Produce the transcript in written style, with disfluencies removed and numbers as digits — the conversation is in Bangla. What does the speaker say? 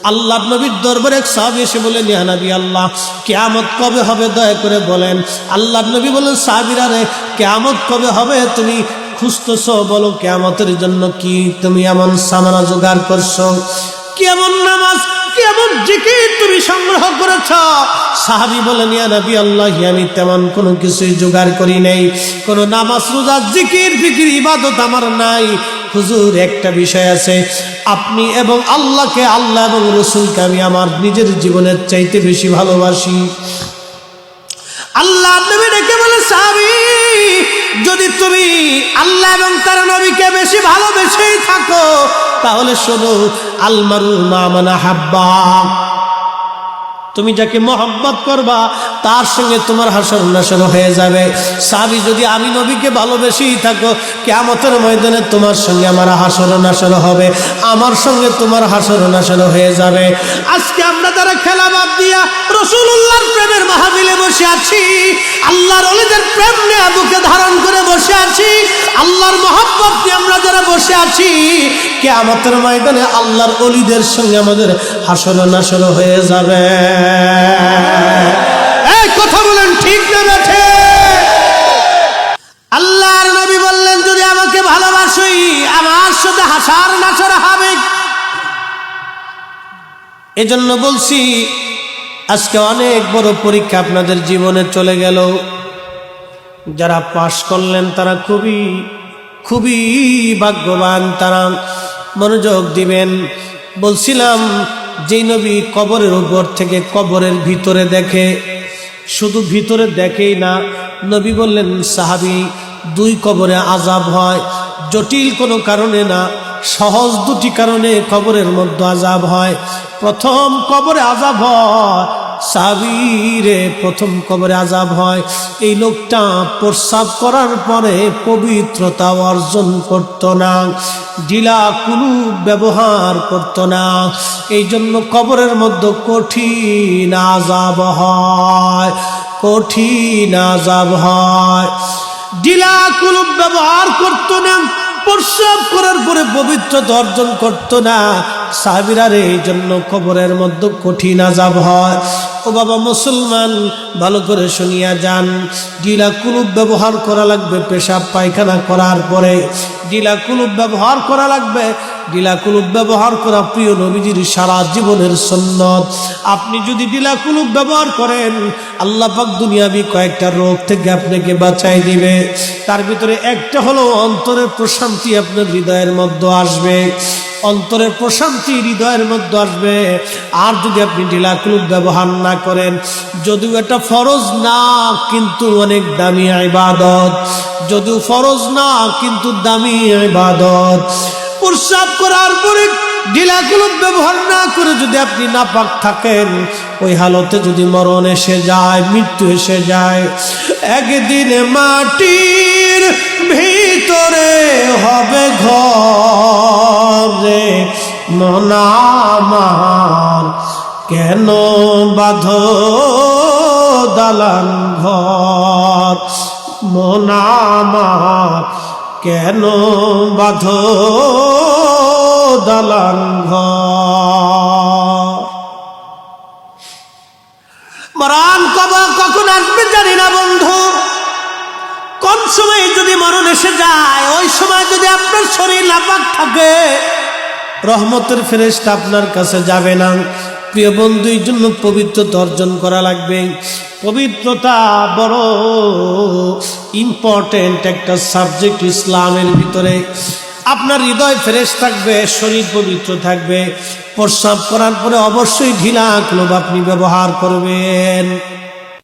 আল্লাহর নবীর দরবারে এক সাহাবী এসে বলেন, ইয়া নবী আল্লাহ, কিয়ামত কবে হবে দয়া করে বলেন। আল্লাহর নবী বলেন, সাহাবীরা রে, কিয়ামত কবে হবে তুমি খুঁজতেছো, বলো কিয়ামতের জন্য কি তুমি এমন সামানা জোগাড় করছো, কেমন নামাজ কেমন জিকির তুমি সংগ্রহ করেছ। সাহাবী বলেন, ইয়া নবী আল্লাহ, আমি তেমন কোনো কিছুই জোগাড় করি নাই, কোনো নামাজ রোজা জিকির ফিকির ইবাদত আমার নাই। হুজুর, একটা বিষয় আছে, আপনি এবং আল্লাহকে, আল্লাহ এবং রসুলকে আমি আমার নিজের জীবনের চাইতে বেশি ভালোবাসি। আল্লাহ নবী ডেকে বলে, সাহাবী, যদি তুমি আল্লাহ এবং তার নবীকে বেশি ভালোবেসেই থাকো তাহলে শোনো, আল মারু মা মান আহাব্বা, তুমি যাকে মহব্বত করবা তার সঙ্গে তোমার হাসর নাসর হয়ে যাবে। সাহাবী, যদি আমি নবীকে ভালোবেসেই থাকো, কিয়ামতের ময়দানে তোমার সঙ্গে আমার হাসর নাসর হবে, আমার সঙ্গে তোমার হাসর নাসর হয়ে যাবে। আজকে আমরা যারা খেলা বাদ দিয়া রাসূলুল্লাহর প্রেমের মাহফিলে বসে আছি, আল্লাহর ওলিদের প্রেম নিয়ে বুকে ধারণ করে বসে আছি, আল্লাহর মহব্বত নিয়ে আমরা যারা বসে আছি, কিয়ামতের ময়দানে আল্লাহর ওলিদের সঙ্গে আমাদের হাসর নাসর হয়ে যাবে। এই কথা বলেন, ঠিক না বেঠে? আল্লাহর নবী বললেন, যদি আমাকে ভালোবাসি আমার সাথে হাসর নাসর হবে। এজন্য বলছি, আজকে অনেক বড় পরীক্ষা আপনাদের জীবনে চলে গেল। যারা পাশ করলেন তারা খুবই খুবই ভাগ্যবান, তারা মনোযোগ দিবেন। বলছিলাম, যেই নবী কবরের উপর থেকে কবরের ভিতরে দেখে, শুধু ভিতরে দেখেই না, নবী বললেন, সাহাবী, দুই কবরে আযাব হয়, জটিল কোনো কারণে না, সহজ দুটি কারণে কবরের মধ্যে আযাব হয়। প্রথম কবরে আযাব হয়, সাহাবীরে, প্রথম কবরে আযাব হয়, এই লোকটা প্রস্রাব করার পরে পবিত্রতা অর্জন করত না, ঢিলা কুলুপ ব্যবহার করত না, এই জন্য কবরের মধ্যে কঠিন আযাব হয়, কঠিন আযাব হয়। ঢিলা কুলুপ ব্যবহার করত না, প্রস্রাব করার পরে পবিত্রতা অর্জন করত না, সাহাবীরা রে, এই জন্য কবরের মধ্যে কঠিন আযাব হয়। ও বাবা মুসলমান, ভালো করে শুনিয়া যান, ঢিলা কুলুপ ব্যবহার করা লাগবে পেশাব পায়খানা করার পরে, ঢিলা কুলুপ ব্যবহার করা লাগবে। ঢিলা কুলুপ ব্যবহার করা প্রিয় নবীজির সারা জীবনের সুন্নত। আপনি যদি ঢিলা কুলুপ ব্যবহার করেন, আল্লাহ পাক দুনিয়াবি কয়েকটা রোগ থেকে আপনাকে বাঁচাই দিবে। তার ভিতরে একটা হলো অন্তরের প্রশান্তি আপনার হৃদয়ের মধ্যে আসবে, অন্তরের প্রশান্তি হৃদয়ের মধ্যে আসবে। আর যদি আপনি ঢিলা কুলুপ ব্যবহার না করেন, যদিও এটা ফরজ না কিন্তু অনেক দামি ইবাদত, যদিও ফরজ না কিন্তু দামি ইবাদত। প্রস্রাব করার পরে ঢিলা কুলুপ ব্যবহার না করে যদি আপনি নাপাক থাকেন, ওই হালতে যদি মরণ এসে যায়, মৃত্যু এসে যায়, একদিন মাটির ভিতরে হবে ঘরে, মন আমার কেন বাঁধো দালান ঘর, মন আমার কেন বাঁধো দালান ঘর। মরণ কখন আসবে জানি না বন্ধু। কোন সময় যদি মরণ এসে যায়, ওই সময় যদি আপনার শরীর নাপাক থাকে, রহমতের ফেরেশতা আপনার কাছে যাবে না। প্রিয় বন্ধু, এই জন্য পবিত্রতা অর্জন করা লাগবে। পবিত্রতা বড় ইম্পর্টেন্ট একটা সাবজেক্ট ইসলামের ভিতরে। আপনার হৃদয় ফ্রেশ থাকবে, শরীর পবিত্র থাকবে। প্রস্রাব করার পরে অবশ্যই ঢিলা কুলুপ আপনি ব্যবহার করবেন।